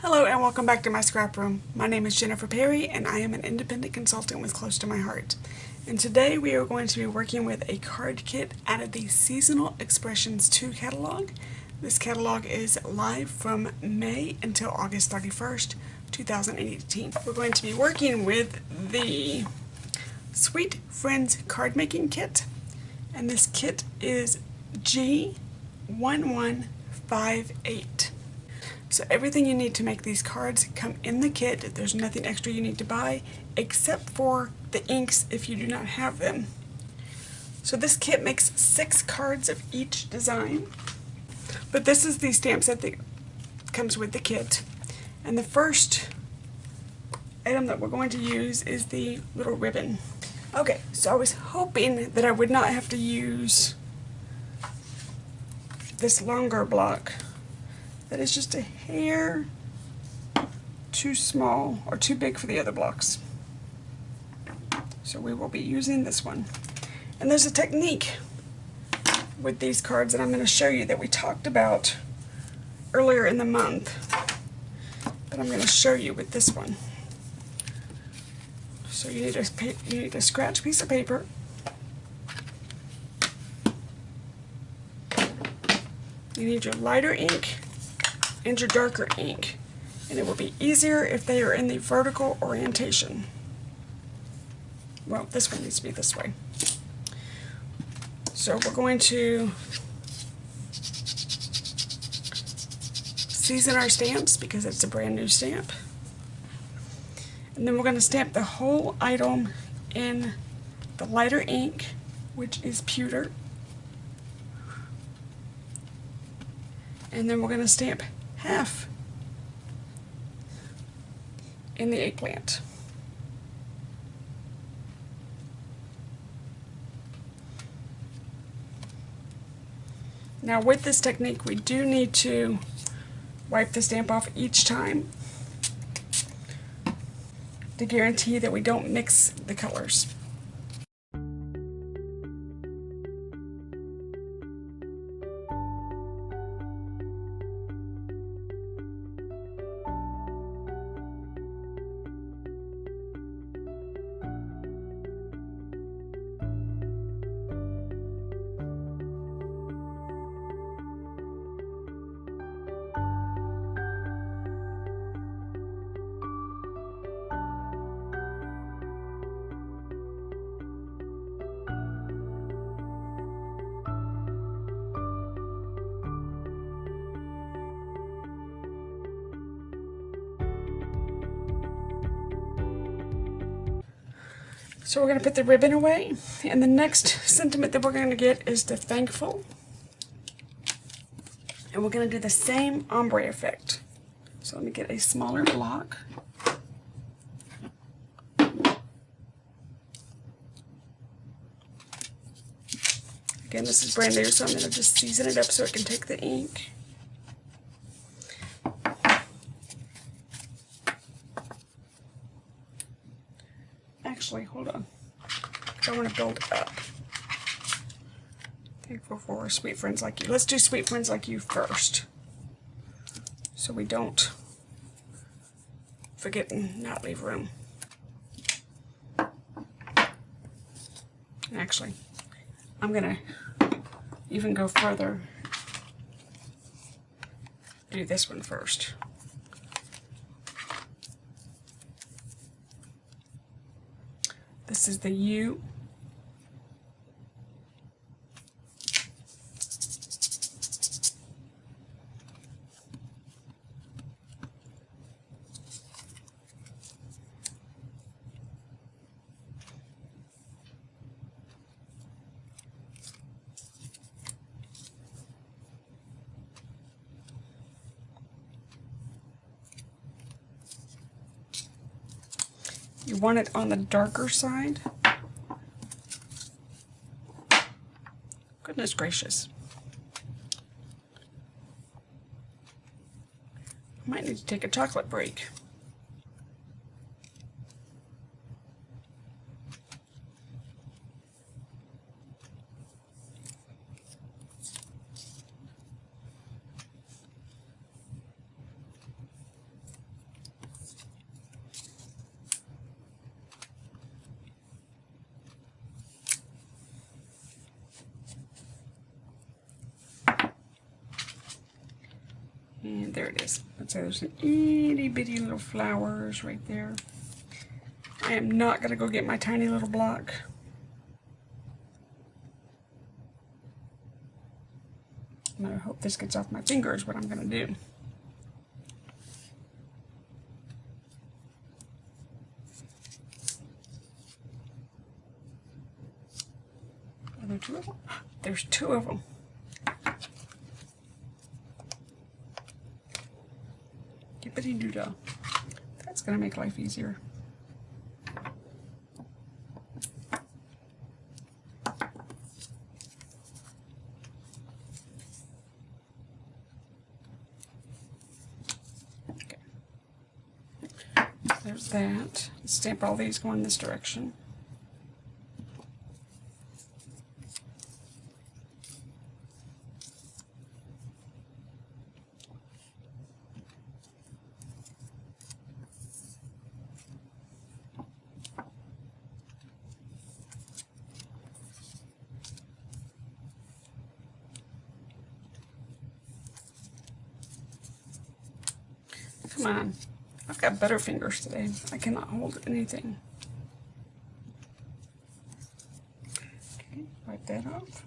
Hello and welcome back to my scrap room. My name is Jennifer Perry and I am an independent consultant with Close to My Heart. And today we are going to be working with a card kit out of the Seasonal Expressions 2 catalog. This catalog is live from May until August 31st, 2018. We're going to be working with the Sweet Friends card making kit, and this kit is G1158. So everything you need to make these cards come in the kit. There's nothing extra you need to buy except for the inks if you do not have them. So this kit makes 6 cards of each design. But this is the stamp set that comes with the kit. And the first item that we're going to use is the little ribbon. Okay, so I was hoping that I would not have to use this longer block. That is just a hair too small or too big for the other blocks. So we will be using this one. And there's a technique with these cards that I'm going to show you that we talked about earlier in the month. But I'm going to show you with this one. So you need a scratch piece of paper. You need your lighter ink and your darker ink, and it will be easier if they are in the vertical orientation. Well, this one needs to be this way. So we're going to season our stamps because it's a brand new stamp, and then we're going to stamp the whole item in the lighter ink, which is pewter, and then we're going to stamp half in the eggplant. Now with this technique we do need to wipe the stamp off each time to guarantee that we don't mix the colors. So we're going to put the ribbon away, and the next sentiment that we're going to get is the thankful. And we're going to do the same ombre effect. So let me get a smaller block. Again, this is brand new, so I'm going to just season it up so it can take the ink. Actually, hold on. I want to build up. Thankful for sweet friends like you. Let's do sweet friends like you first, so we don't forget and not leave room. Actually, I'm gonna even go further. Do this one first. This is the U. You want it on the darker side. Goodness gracious. I might need to take a chocolate break. there it is. And so there's some itty bitty little flowers right there. I am not going to go get my tiny little block. I'm going to hope this gets off my finger is what I'm going to do. Are there two of them? There's two of them. Gibbity doo-dah. That's going to make life easier. Okay. There's that. Stamp all these going this direction. Come on. I've got better fingers today. I cannot hold anything. Okay, wipe that off.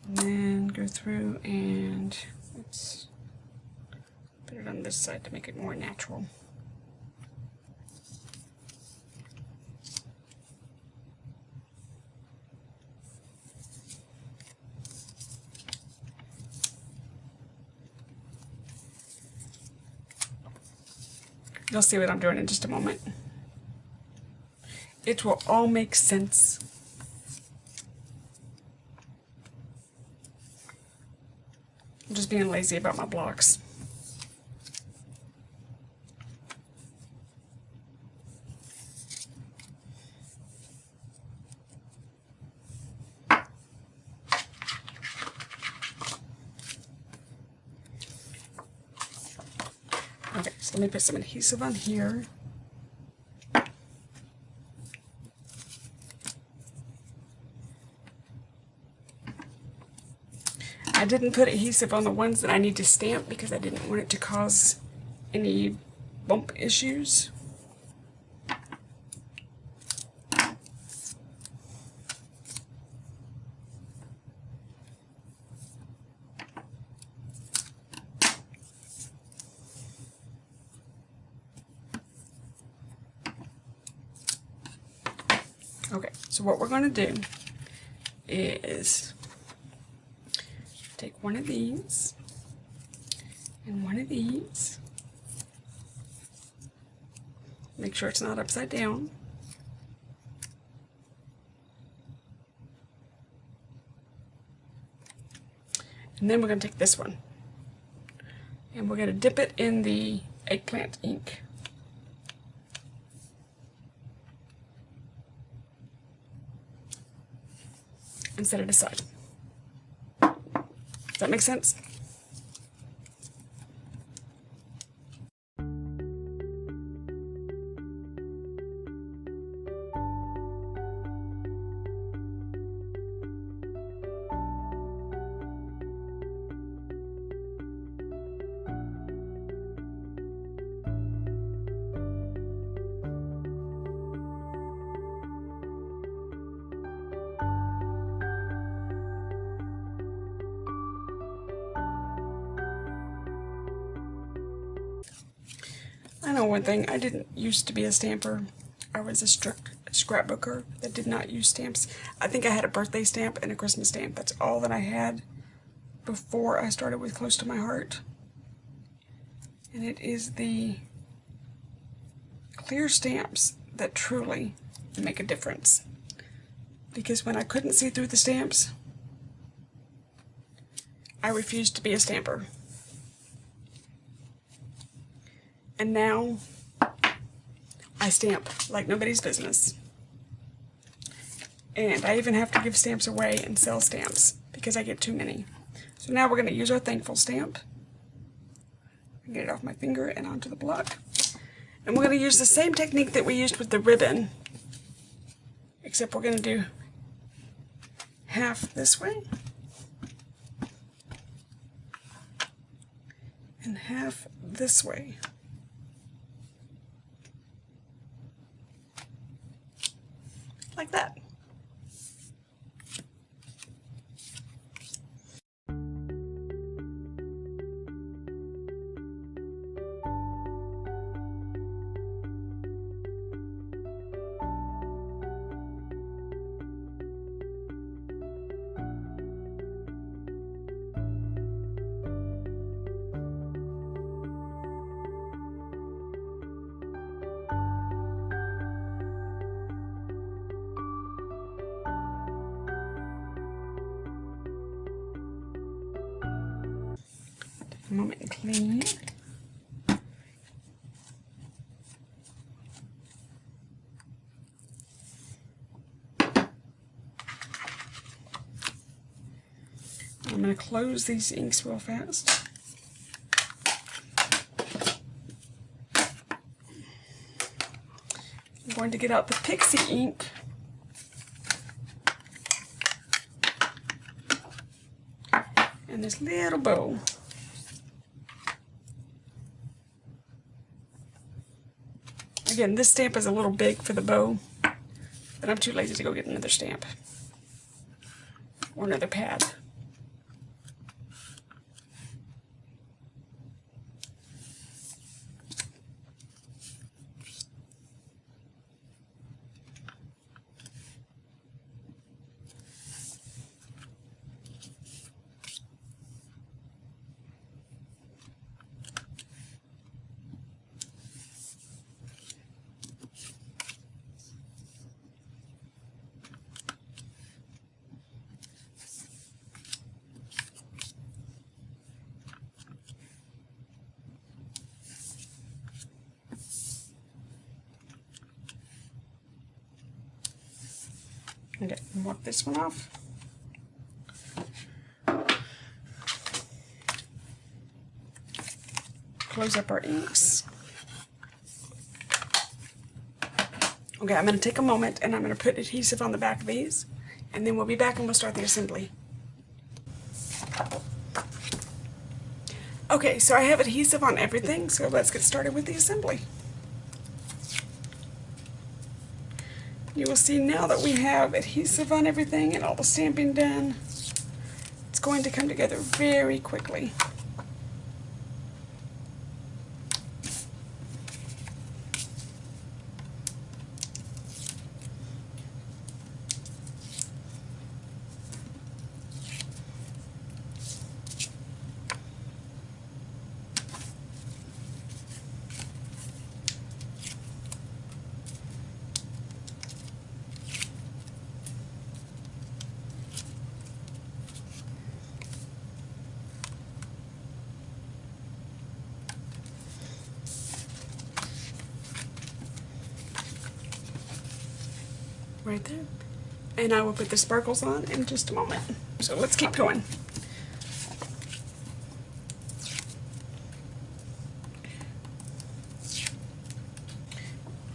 And then go through and let's put it on this side to make it more natural. You'll see what I'm doing in just a moment. It will all make sense. I'm just being lazy about my blocks. Okay, so let me put some adhesive on here. I didn't put adhesive on the ones that I need to stamp because I didn't want it to cause any bump issues. Okay, so what we're going to do is take one of these and one of these. Make sure it's not upside down. And then we're going to take this one and we're going to dip it in the eggplant ink. And set it aside. Does that make sense? I know one thing, I didn't used to be a stamper. I was a strict scrapbooker that did not use stamps. I think I had a birthday stamp and a Christmas stamp. That's all that I had before I started with Close to My Heart. And it is the clear stamps that truly make a difference. Because when I couldn't see through the stamps, I refused to be a stamper. And now, I stamp like nobody's business. And I even have to give stamps away and sell stamps because I get too many. So now we're going to use our thankful stamp. Get it off my finger and onto the block. And we're going to use the same technique that we used with the ribbon. Except we're going to do half this way and half this way. Like that. A moment and clean. I'm going to close these inks real fast. I'm going to get out the pixie ink. And this little bow. Again, this stamp is a little big for the bow, but I'm too lazy to go get another stamp or another pad. Okay, wipe this one off. Close up our inks. Okay, I'm going to take a moment and I'm going to put adhesive on the back of these, and then we'll be back and we'll start the assembly. Okay, so I have adhesive on everything, so let's get started with the assembly. You will see now that we have adhesive on everything and all the stamping done, it's going to come together very quickly. Right there. And I will put the sparkles on in just a moment. So let's keep going.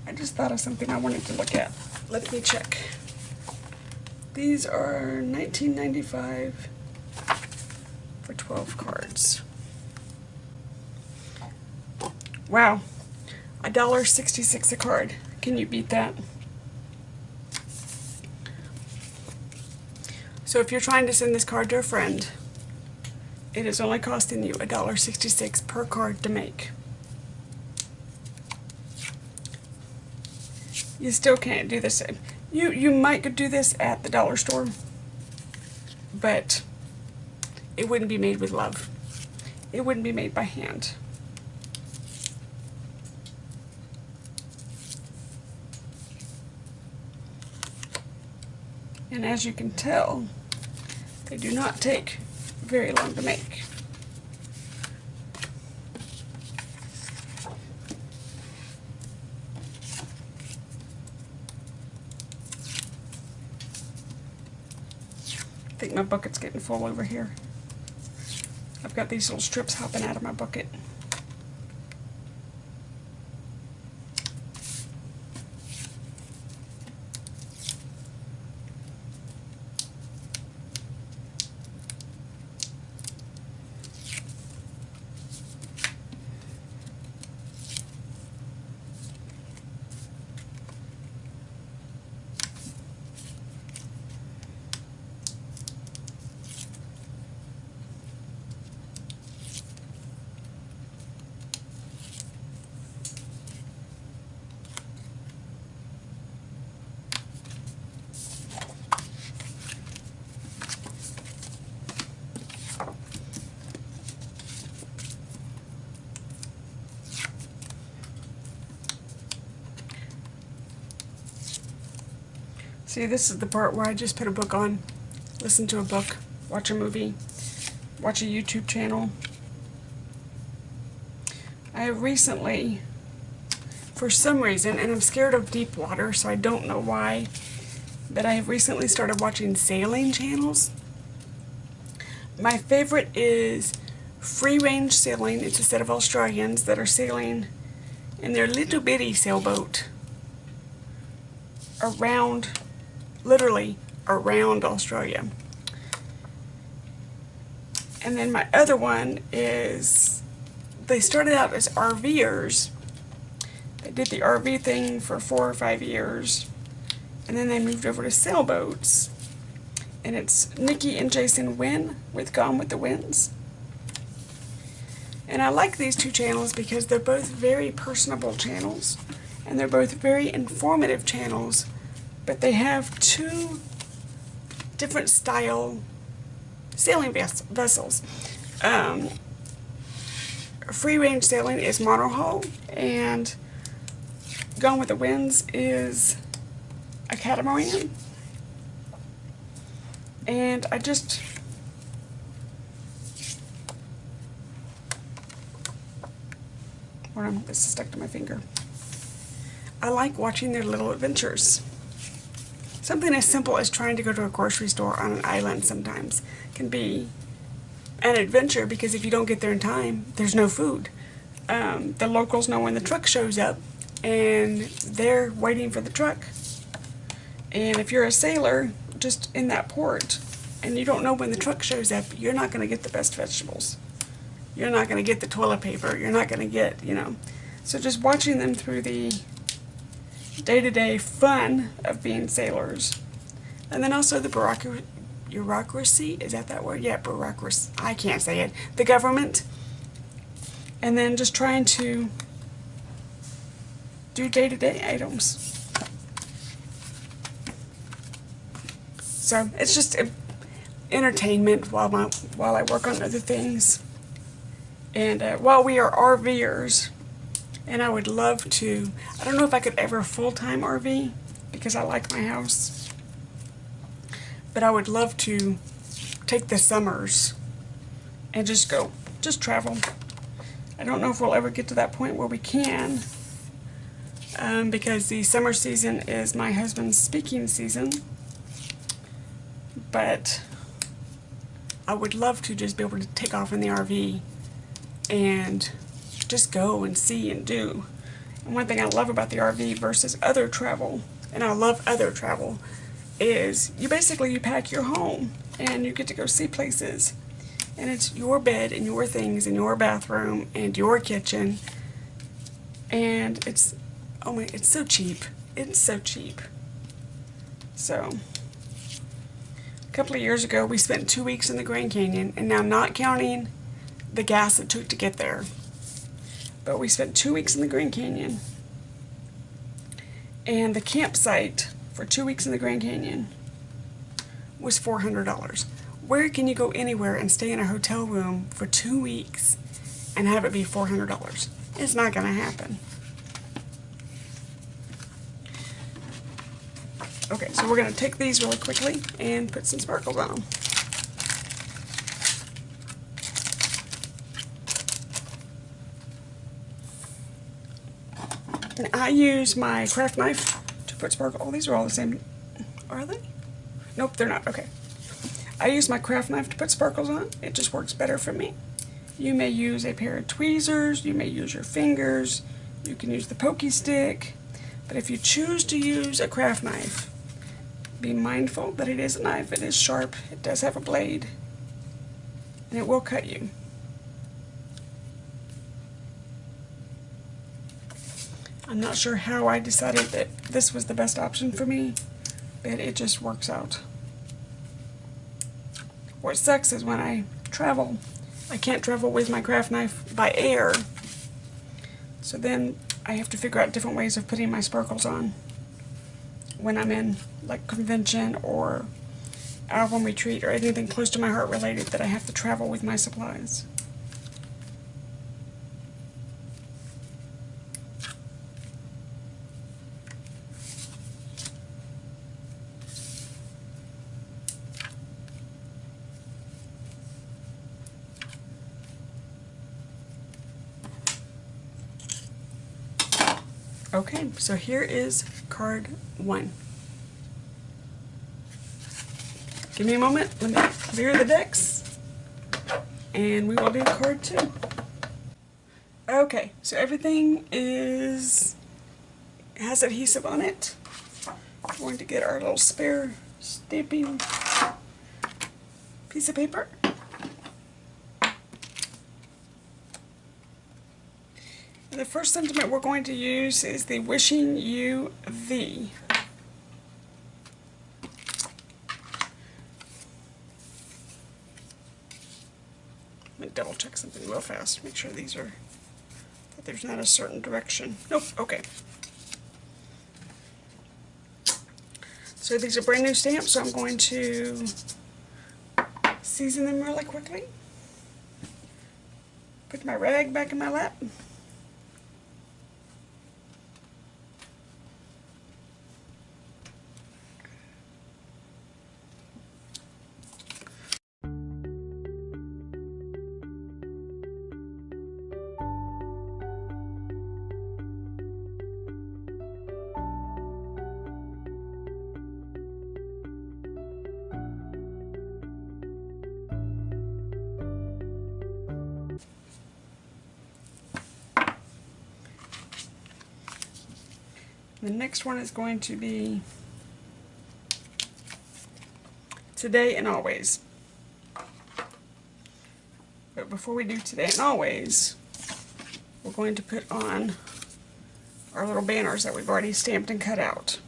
I just thought of something I wanted to look at. Let me check. These are $19.95 for 12 cards. Wow, $1.66 a card. Can you beat that? So if you're trying to send this card to a friend, it is only costing you $1.66 per card to make. You still can't do this. You might do this at the dollar store, but it wouldn't be made with love. It wouldn't be made by hand. And as you can tell, they do not take very long to make. I think my bucket's getting full over here. I've got these little strips hopping out of my bucket. See, this is the part where I just put a book on, listen to a book, watch a movie, watch a YouTube channel. I have recently, for some reason, and I'm scared of deep water, so I don't know why, but I have recently started watching sailing channels. My favorite is Free Range Sailing. It's a set of Australians that are sailing in their little bitty sailboat around, literally around Australia. And then my other one is, they started out as RVers. They did the RV thing for 4 or 5 years, and then they moved over to sailboats. And it's Nikki and Jason Wynn with Gone with the Winds. And I like these two channels because they're both very personable channels, and they're both very informative channels, but they have two different style sailing vessels. Free Range Sailing is monohull, and Gone with the Winds is a catamaran. And I just, this is stuck to my finger. I like watching their little adventures. Something as simple as trying to go to a grocery store on an island sometimes can be an adventure, because if you don't get there in time, there's no food. The locals know when the truck shows up, and they're waiting for the truck. And if you're a sailor just in that port and you don't know when the truck shows up, you're not going to get the best vegetables. You're not going to get the toilet paper. You're not going to get, So just watching them through the day-to-day fun of being sailors. And then also the bureaucracy, is that word? Yeah, bureaucracy. I can't say it. The government. And then just trying to do day-to-day items. So it's just entertainment while I work on other things. And while we are RVers, and I would love to, I don't know if I could ever full-time RV, because I like my house, but I would love to take the summers and just travel. I don't know if we'll ever get to that point where we can, because the summer season is my husband's speaking season. But I would love to just be able to take off in the RV and just go and see and do. And one thing I love about the RV versus other travel, and I love other travel, is you pack your home and you get to go see places. And it's your bed and your things and your bathroom and your kitchen. And it's so cheap. It's so cheap. So a couple of years ago, we spent 2 weeks in the Grand Canyon, and now not counting the gas it took to get there, but we spent 2 weeks in the Grand Canyon, and the campsite for 2 weeks in the Grand Canyon was $400. Where can you go anywhere and stay in a hotel room for 2 weeks and have it be $400? It's not going to happen. Okay, so we're going to take these really quickly and put some sparkles on them. And I use my craft knife to put sparkle. Oh, these are all the same. Are they? Nope, they're not. Okay. I use my craft knife to put sparkles on. It just works better for me. You may use a pair of tweezers. You may use your fingers. You can use the pokey stick. But if you choose to use a craft knife, be mindful that it is a knife. It is sharp. It does have a blade. And it will cut you. I'm not sure how I decided that this was the best option for me, but it just works out. What sucks is when I travel, I can't travel with my craft knife by air. So then I have to figure out different ways of putting my sparkles on when I'm in like convention or album retreat or anything close to my heart related that I have to travel with my supplies. Okay, so here is card 1. Give me a moment, let me clear the decks, and we will do card 2. Okay, so everything has adhesive on it. We're going to get our little spare stamping piece of paper. And the first sentiment we're going to use is the wishing you thee. Let me double check something real fast, make sure that there's not a certain direction. Nope, okay. So these are brand new stamps, so I'm going to season them really quickly. Put my rag back in my lap. The next one is going to be today and always. But before we do today and always, we're going to put on our little banners that we've already stamped and cut out.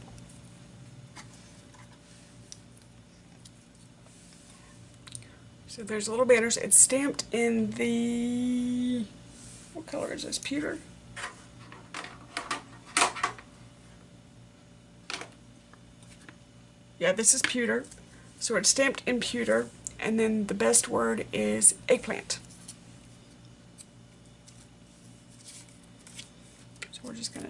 So there's little banners. It's stamped in the, what color is this, pewter? Yeah, this is pewter. So it's stamped in pewter, and then the best word is eggplant. So we're just gonna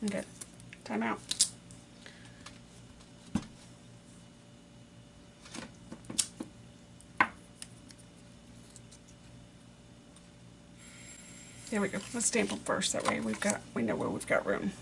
okay, time out. There we go. Let's stamp them first. That way we know where we've got room.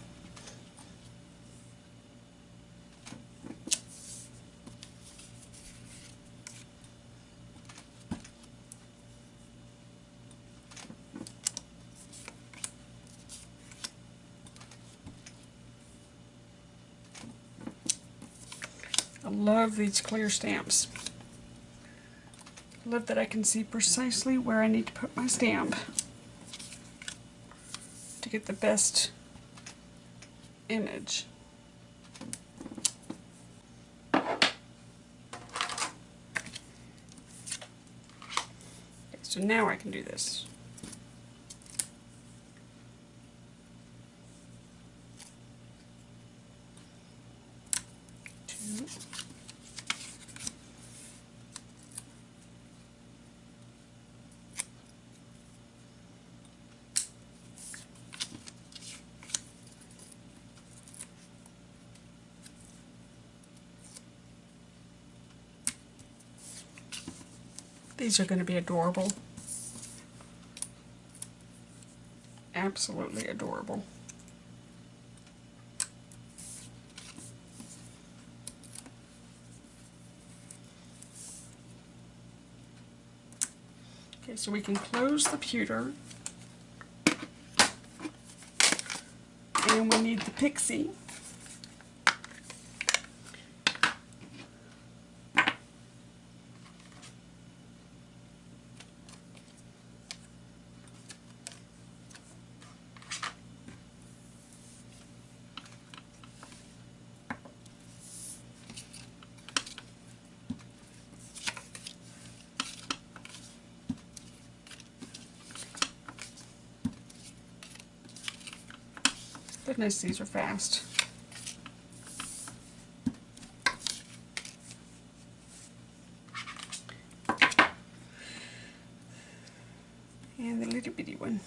I love these clear stamps. I love that I can see precisely where I need to put my stamp to get the best image. Okay, so now I can do this. These are going to be adorable. Absolutely adorable. Okay, so we can close the pewter. And we need the pixie. Goodness, these are fast. And the little bitty one.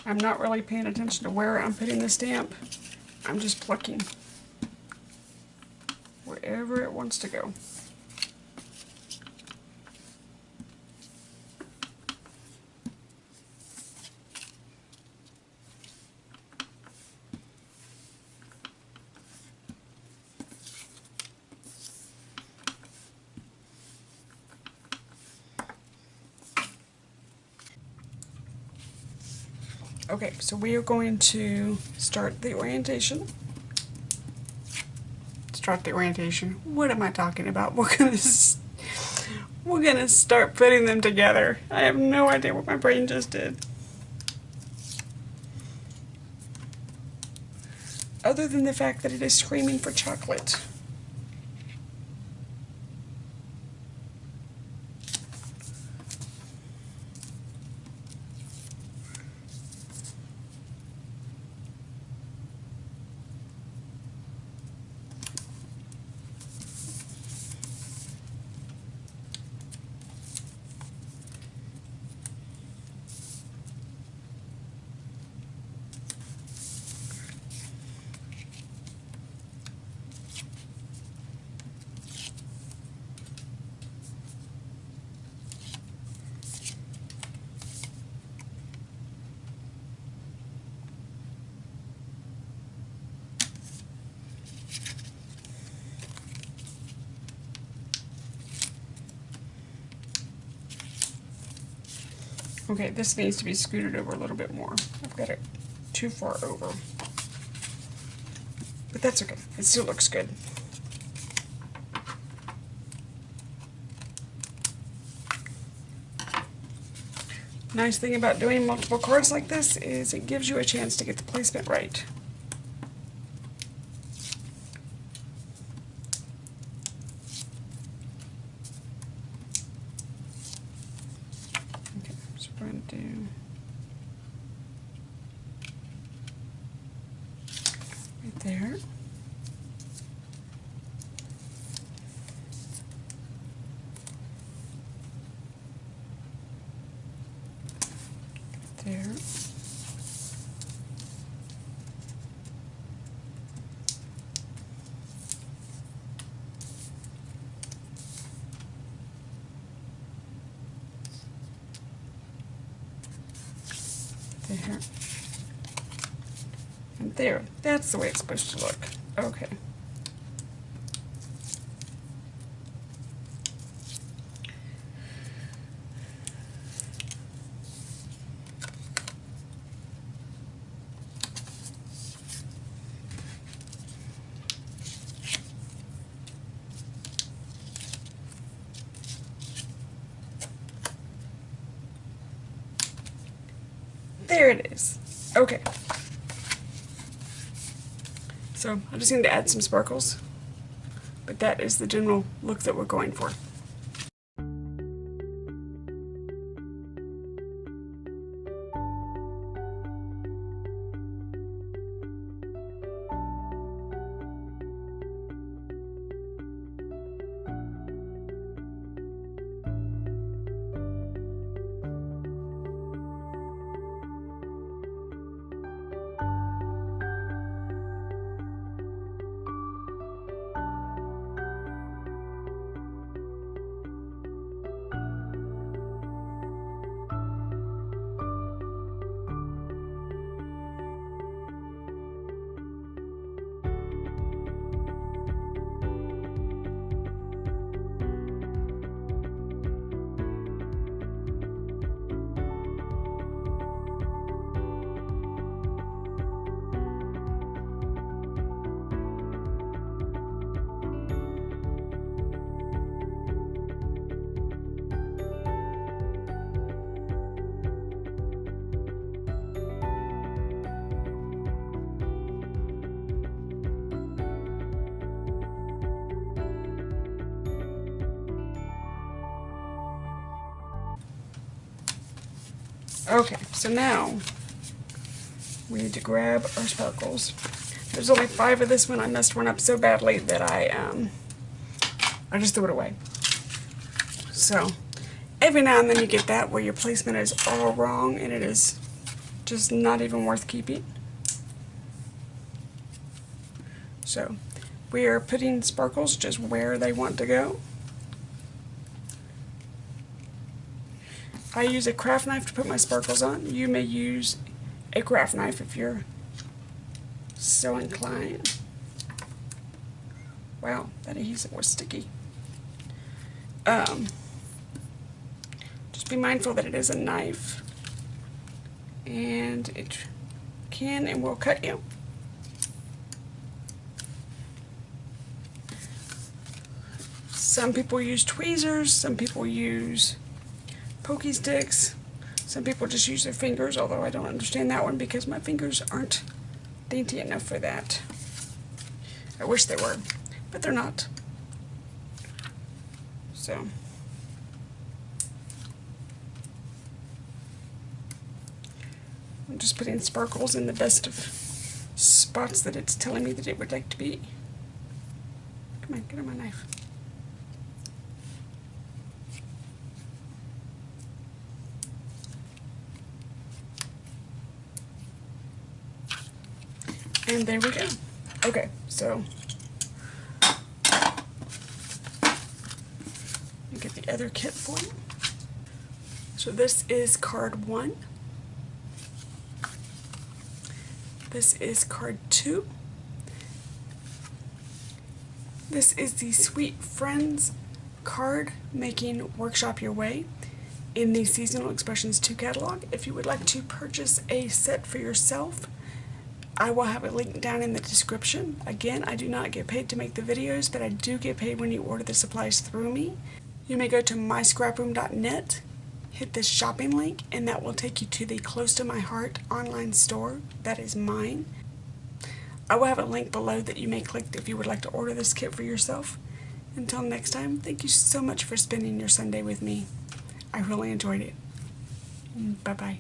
I'm not really paying attention to where I'm putting the stamp. I'm just plucking wherever it wants to go. Okay, so we are going to start the orientation. Start the orientation. What am I talking about? We're gonna start putting them together. I have no idea what my brain just did. Other than the fact that it is screaming for chocolate. Okay, this needs to be scooted over a little bit more. I've got it too far over. But that's okay. It still looks good. Nice thing about doing multiple cards like this is it gives you a chance to get the placement right. Okay, so we're going to do right there. There. There. And there. That's the way it's supposed to look. Okay. There it is. Okay. So I just need to add some sparkles, but that is the general look that we're going for. Okay, so now we need to grab our sparkles. There's only 5 of this one. I messed one up so badly that I just threw it away. So every now and then you get that where your placement is all wrong and it is just not even worth keeping. So we are putting sparkles just where they want to go. I use a craft knife to put my sparkles on. You may use a craft knife if you're so inclined. Wow, that adhesive was sticky. Just be mindful that it is a knife, and it can and will cut you. Some people use tweezers, some people use pokey sticks, some people just use their fingers, although I don't understand that one because my fingers aren't dainty enough for that. I wish they were, but they're not. So I'm just putting sparkles in the best of spots that it's telling me that it would like to be. Come on, get on my knife. And there we go. Okay, so let me get the other kit for you. So this is card 1. This is card 2. This is the Sweet Friends card making workshop your way in the Seasonal Expressions 2 catalog. If you would like to purchase a set for yourself, I will have a link down in the description. Again, I do not get paid to make the videos, but I do get paid when you order the supplies through me. You may go to myscraproom.net, hit this shopping link, and that will take you to the Close to My Heart online store. That is mine. I will have a link below that you may click if you would like to order this kit for yourself. Until next time, thank you so much for spending your Sunday with me. I really enjoyed it. Bye-bye.